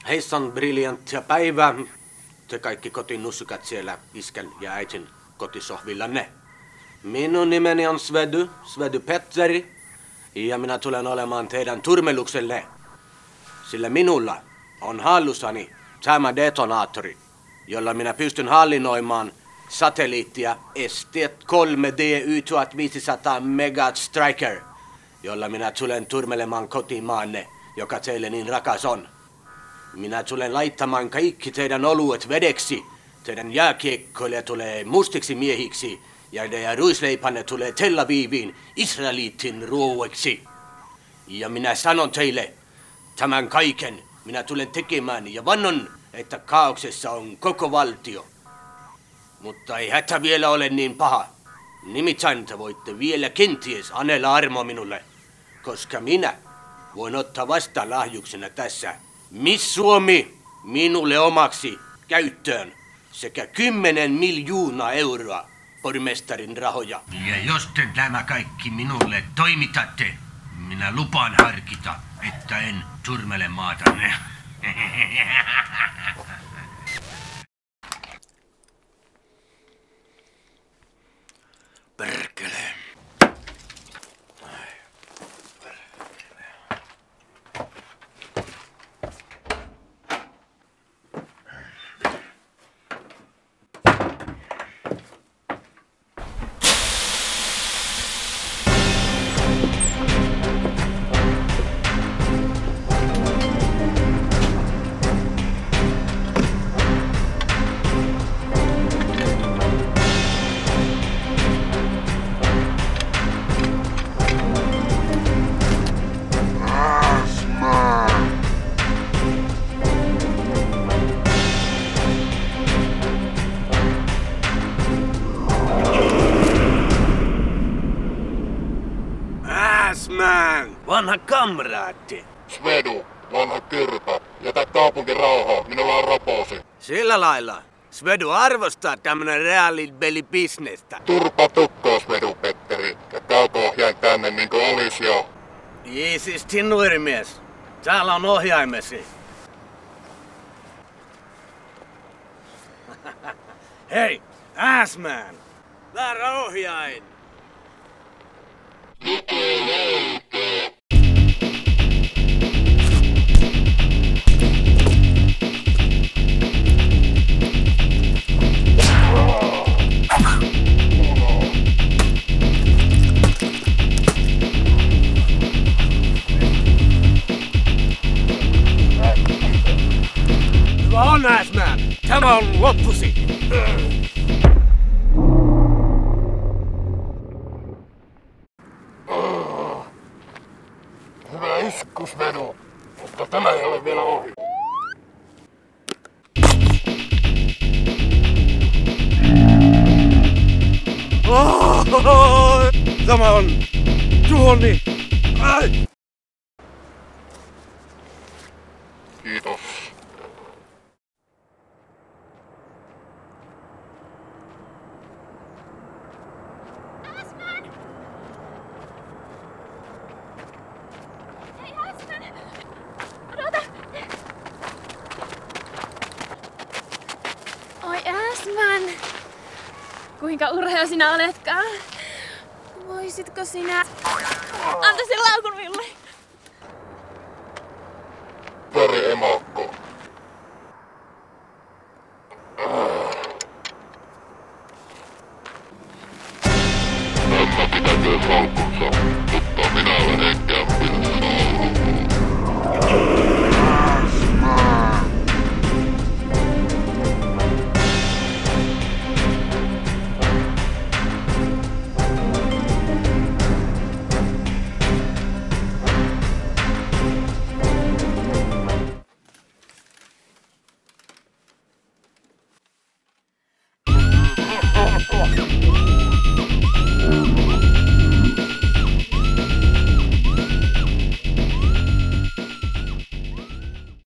Heissan briljanttia päivää. Te kaikki kotiin nussukat siellä iskän ja äitin kotisohvillanne. Minun nimeni on Svedy Petteri, ja minä tulen olemaan teidän turmelukselle. Sillä minulla on hallussani tämä detonaattori, jolla minä pystyn hallinnoimaan satelliittia ST3D Y1500 Mega Striker, jolla minä tulen turmelemaan kotimaanne, joka teille niin rakas on. Minä tulen laittamaan kaikki teidän oluet vedeksi, teidän jääkiekkoille tulee mustiksi miehiksi, ja teidän ruisleipanne tulee Tel Aviviin Israelitin ruoeksi. Ja minä sanon teille, tämän kaiken minä tulen tekemään ja vannon, että kaauksessa on koko valtio. Mutta ei hätä vielä ole niin paha. Nimittäin te voitte vielä kenties anella armo minulle, koska minä voin ottaa vasta lahjuksena tässä Miss Suomi minulle omaksi käyttöön sekä 10 miljoonaa euroa pormestarin rahoja. Ja jos te nämä kaikki minulle toimitatte, minä lupaan harkita, että en turmele maatanne. Perkele. Man, vanha kamraatti. Svedu, vanha kyrpä. Jätä kaupunki rauhaa, minulla on raposi. Sillä lailla. Svedu arvostaa tämmönen reaalibisnestä. Turpa tukkoon, Svedu Petteri. Ja kauko-ohjain tänne niinku olis jo. Jiisisti nuorimies. Täällä on ohjaimesi. Hei, Assman. Väärä ohjain. Hyvä on, Assman. Tämä on loppusi. Hyvä isku, Svedu, mutta tämä ei ole vielä ohi. Tämä on tuhonni. Ai! Kiitos. Oi Assman, kuinka urhea sinä oletkaan? Voisitko sinä antaa sen laukun minulle? Peri emakko.